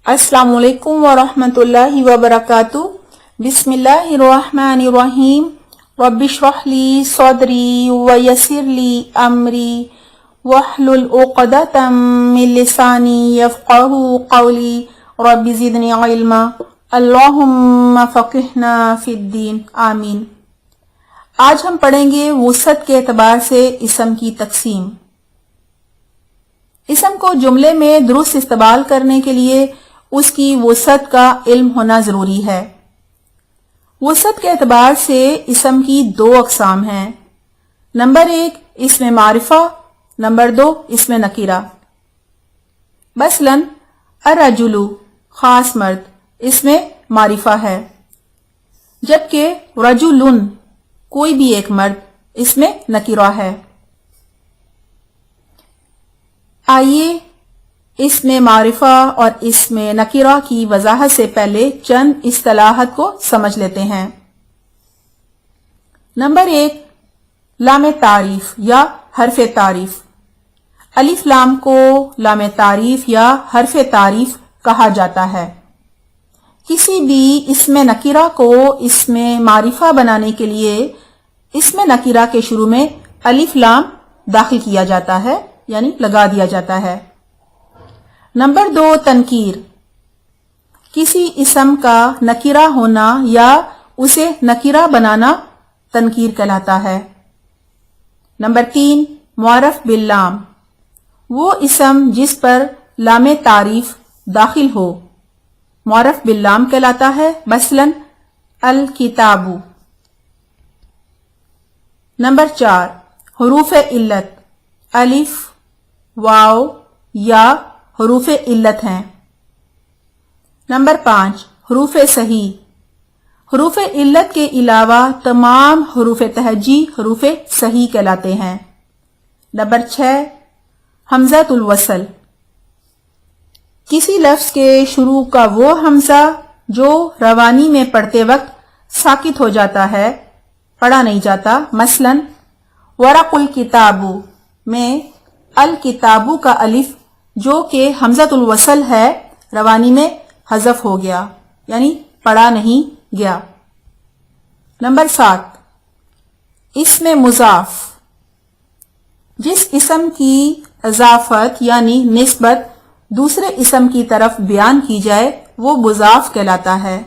السلام علیکم ورحمۃ اللہ وبرکاتہ. بسم اللہ الرحمن الرحیم. رب اشرح لی صدری ویسر لی امری واحلل عقدۃ من لسانی یفقہوا قولی. رب زدنی علما. اللہم فقہنا فی الدین. آمین. آج ہم پڑھیں گے وسعت کے اعتبار سے اسم کی تقسیم. اسم کو جملے میں درست استعمال کرنے کے لیے اس کی وسعت کا علم ہونا ضروری ہے. وسعت کے اعتبار سے اسم کی دو اقسام ہیں. نمبر 1 اسم معرفہ، نمبر 2 اسم نکرہ. مثلا الرجل خاص مرد اسم معرفہ ہے، جبکہ رجل کوئی بھی ایک مرد اسم نکرہ ہے. آئیے اسم معرفہ اور اسم نکرہ کی وضاحت سے پہلے چند اصطلاحات کو سمجھ لیتے ہیں. نمبر 1 لام تعریف یا حرف تعریف. الف لام کو لام تعریف یا حرف تعریف کہا جاتا ہے. کسی بھی اسم نکرہ کو اسم معرفہ بنانے کے لیے اسم نکرہ کے شروع میں الف لام داخل کیا جاتا ہے، یعنی لگا دیا جاتا ہے. نمبر 2 تنکیر. کسی اسم کا نکرہ ہونا یا اسے نکرہ بنانا تنکیر کہلاتا ہے. نمبر 3 معرف باللام. وہ اسم جس پر لام تعریف داخل ہو معرف باللام کہلاتا ہے. مثلا الکتاب. نمبر 4 حروف علت. الف، واو، یا حروف علت ہیں. نمبر 5 حروف صحیح. حروف علت کے علاوہ تمام حروف تہجی حروف صحیح کہلاتے ہیں. نمبر 6 حمزۃ الوصل. کسی لفظ کے شروع کا وہ حمزہ جو روانی میں پڑھتے وقت ساکت ہو جاتا ہے، پڑھا نہیں جاتا. مثلا ورق الکتاب میں الکتاب کا الف جو کہ حمزۃ الوصل ہے روانی میں حذف ہو گیا، یعنی پڑھا نہیں گیا. نمبر 7 اسم مضاف. جس اسم کی اضافت یعنی نسبت دوسرے اسم کی طرف بیان کی جائے وہ مضاف کہلاتا ہے.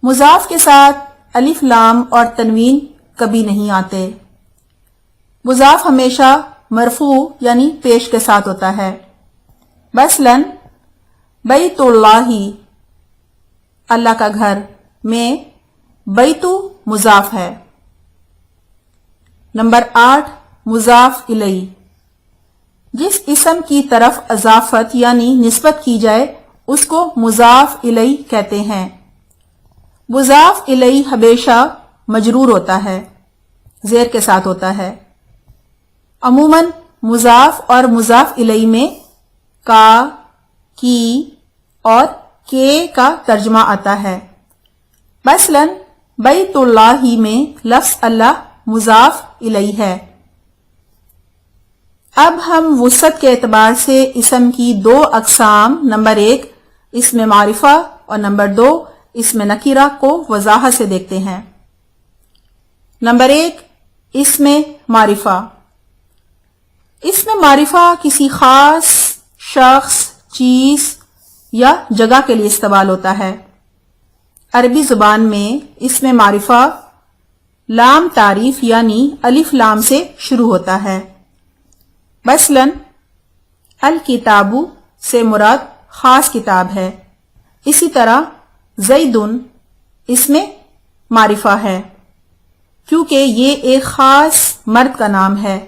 مضاف کے ساتھ الف لام اور تنوین کبھی نہیں آتے. مضاف ہمیشہ مرفوع یعنی پیش کے ساتھ ہوتا ہے. مثلا بیت اللہ اللہ کا گھر میں بیت مضاف ہے. نمبر 8 مضاف الیہ. جس اسم کی طرف اضافت یعنی نسبت کی جائے اس کو مضاف الیہ کہتے ہیں. مضاف الیہ ہمیشہ مجرور ہوتا ہے، زیر کے ساتھ ہوتا ہے. عموماً مضاف اور مضاف الیہ میں کا، کی اور کے کا ترجمہ آتا ہے. مثلا بیت اللہ میں لفظ اللہ مضاف الیہ ہے. اب ہم وسعت کے اعتبار سے اسم کی دو اقسام نمبر 1 اسم معرفہ اور نمبر 2 اسم نکرہ کو وضاحت سے دیکھتے ہیں. نمبر 1 اسم معرفہ. اسم معرفہ کسی خاص شخص، چیز یا جگہ کے لیے استعمال ہوتا ہے. عربی زبان میں اسم معرفہ لام تعریف یعنی الف لام سے شروع ہوتا ہے. مثلا الکتاب سے مراد خاص کتاب ہے. اسی طرح زید اسم معرفہ ہے کیونکہ یہ ایک خاص مرد کا نام ہے.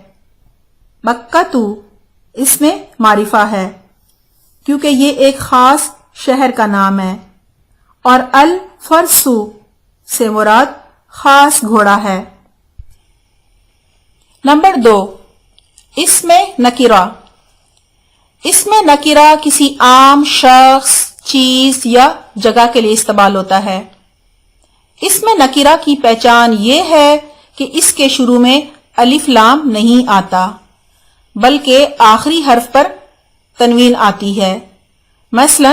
مکہ اسم معرفہ ہے کیونکہ یہ ایک خاص شہر کا نام ہے. اور الفرس سے مراد خاص گھوڑا ہے. نمبر 2 اسم نکرہ. اسم نکرہ کسی عام شخص، چیز یا جگہ کے لیے استعمال ہوتا ہے. اسم نکرہ کی پہچان یہ ہے کہ اس کے شروع میں الف لام نہیں آتا بلکہ آخری حرف پر تنوین آتی ہے. مثلا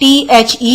THE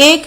1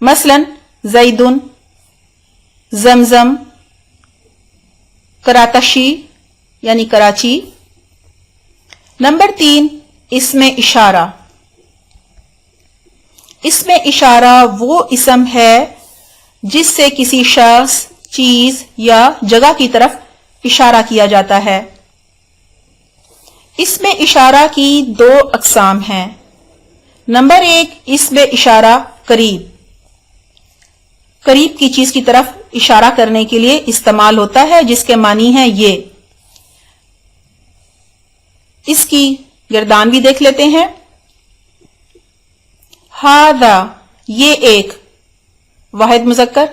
مثلا زیدن، زمزم، کراتشی یعنی کراچی۔ نمبر 3، اسم اشارہ۔ اسم اشارہ وہ اسم ہے جس سے کسی شخص، چیز یا جگہ کی طرف اشارہ کیا جاتا ہے۔ اسم اشارہ کی 2 اقسام ہیں۔ نمبر 1، اسم اشارہ قریب، قریب کی چیز کی طرف اشارہ کرنے کے لیے استعمال ہوتا ہے، جس کے معنی ہے یہ۔ اس کی گردان بھی دیکھ لیتے ہیں۔ ہاذا، یہ ایک، واحد مذکر۔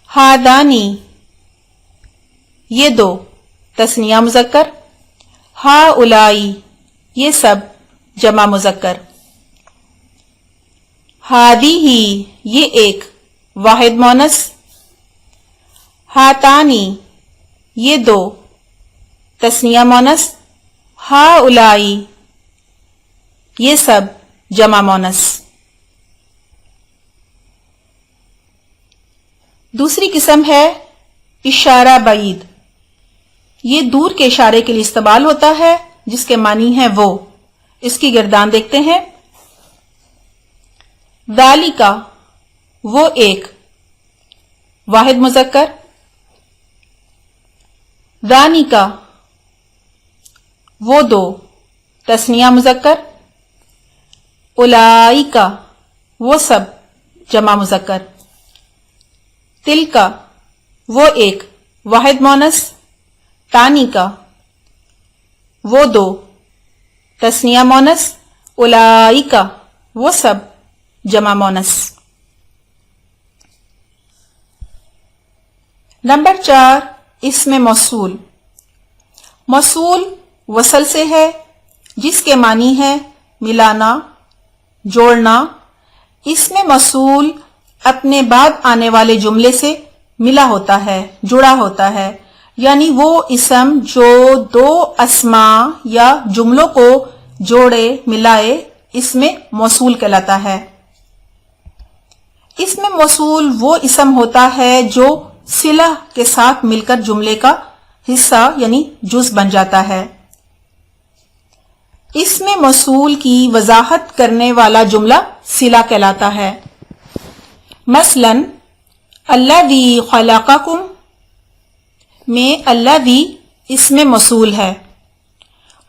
ہادانی، یہ 2، تثنیہ مذکر۔ ہاؤلائی، یہ سب، جمع مذکر۔ ہادیہ، یہ ایک، واحد مونث۔ ہاتانی، یہ 2، تثنیہ مونث۔ ہاؤلائی، یہ سب، جمع مونث۔ دوسری قسم ہے اشارہ بعید۔ یہ دور کے اشارے کے لیے استعمال ہوتا ہے، جس کے معنی ہے وہ۔ اس کی گردان دیکھتے ہیں۔ ذالکا، وہ ایک، واحد مذکر۔ ذانکا، وہ 2، تثنیہ مذکر۔ اولائکا، وہ سب، جمع مذکر۔ تلکا، وہ ایک، واحد مونث۔ تانیکا، وہ 2، تثنیہ مونث۔ اولائکا، وہ سب، جمع مونث۔ نمبر 4، اسم موصول۔ موصول وصل سے ہے، جس کے معنی ہے ملانا، جوڑنا۔ اسم موصول اپنے بعد آنے والے جملے سے ملا ہوتا ہے، جڑا ہوتا ہے، یعنی وہ اسم جو 2 اسماء یا جملوں کو جوڑے، ملائے، اسم موصول کہلاتا ہے۔ اسم موصول وہ اسم ہوتا ہے جو صلہ کے ساتھ مل کر جملے کا حصہ یعنی جز بن جاتا ہے۔ اسم موصول کی وضاحت کرنے والا جملہ صلہ کہلاتا ہے۔ مثلا الذی خلقکم میں الذی اسم موصول ہے،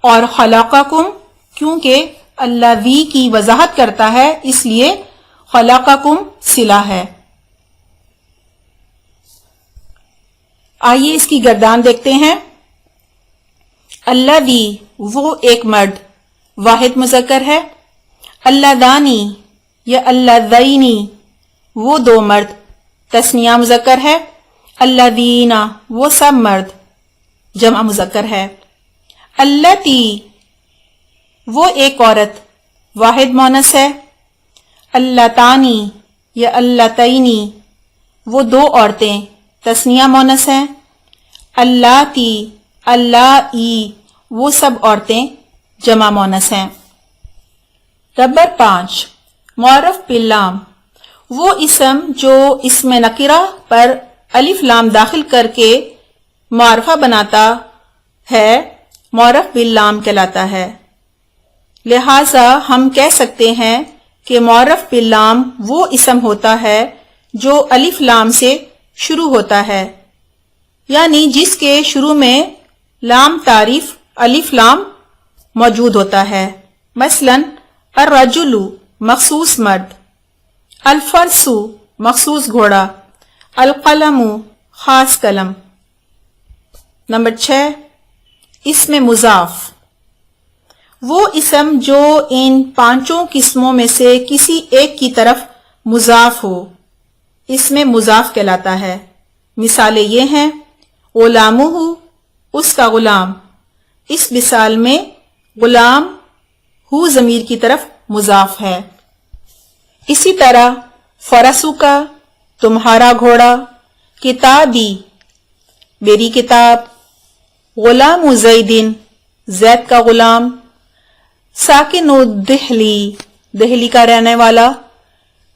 اور خلقکم کیونکہ الذی کی وضاحت کرتا ہے اس لیے خلقکم صلہ ہے۔ آئیے اس کی گردان دیکھتے ہیں۔ الذی، وہ ایک مرد، واحد مذکر ہے۔ اللذانی یا اللذینی، وہ 2 مرد، تثنیہ مذکر ہے۔ الذین، وہ سب مرد، جمع مذکر ہے۔ اللتی، وہ ایک عورت، واحد مونث ہے۔ اللتانی یا اللتینی، وہ 2 عورتیں، تثنیہ مونث ہیں۔ اللاتی، اللائی، وہ سب عورتیں، جمع مونث ہیں۔ نمبر 5، معرف باللام۔ وہ اسم جو اسم نکرہ پر الف لام داخل کر کے معرفہ بناتا ہے، معرف باللام کہلاتا ہے۔ لہٰذا ہم کہہ سکتے ہیں کہ معرف باللام وہ اسم ہوتا ہے جو الف لام سے شروع ہوتا ہے، یعنی جس کے شروع میں لام تعریف الف لام موجود ہوتا ہے۔ مثلا الرجل، مخصوص مرد۔ الفرس، مخصوص گھوڑا۔ القلم، خاص قلم۔ نمبر 6، اسم مضاف۔ وہ اسم جو ان 5 قسموں میں سے کسی ایک کی طرف مضاف ہو، اسم مضاف کہلاتا ہے۔ مثالیں یہ ہیں: غلامہ، اس کا غلام۔ اس مثال میں غلام ہو ضمیر کی طرف مضاف ہے۔ اسی طرح فرسو کا، تمہارا گھوڑا۔ کتابی، میری کتاب۔ غلام زیدن، زید کا غلام۔ ساکن دہلی، دہلی کا رہنے والا۔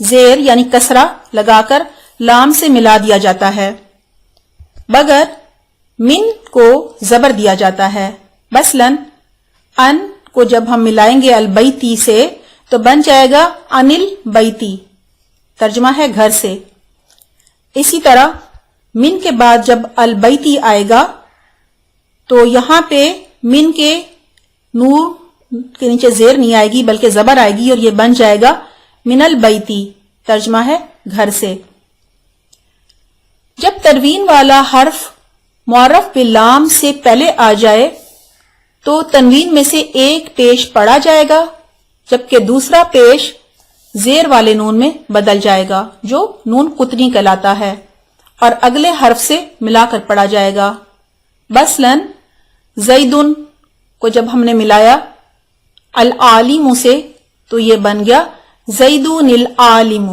زیر یعنی کسرہ لگا کر لام سے ملا دیا جاتا ہے. بغیر من کو زبر دیا جاتا ہے. مثلاً ان کو جب ہم ملائیں گے البیتی سے تو بن جائے گا انل بیتی، ترجمہ ہے گھر سے. اسی طرح من کے بعد جب البیتی آئے گا تو یہاں پہ من کے نور کے نیچے زیر نہیں آئے گی بلکہ زبر آئے گی اور یہ بن جائے گا من البیتی، ترجمہ ہے گھر سے. جب تنوین والا حرف معرف باللام سے پہلے آ جائے تو تنوین میں سے ایک پیش پڑا جائے گا جبکہ دوسرا پیش زیر والے نون میں بدل جائے گا جو نون قطنی کہلاتا ہے اور اگلے حرف سے ملا کر پڑھا جائے گا. مثلاً زیدن کو جب ہم نے ملایا العالم سے تو یہ بن گیا زیدن العالم،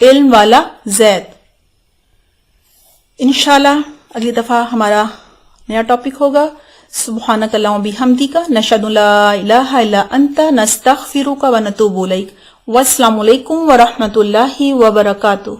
علم والا زید. انشاءاللہ اگلی دفعہ ہمارا نیا ٹاپک ہوگا سبحانک اللہم بحمدک نشہد ان لا الہ الا انت نستغفرک ونتوب الیک. والسلام علیکم ورحمۃ اللہ وبرکاتہ.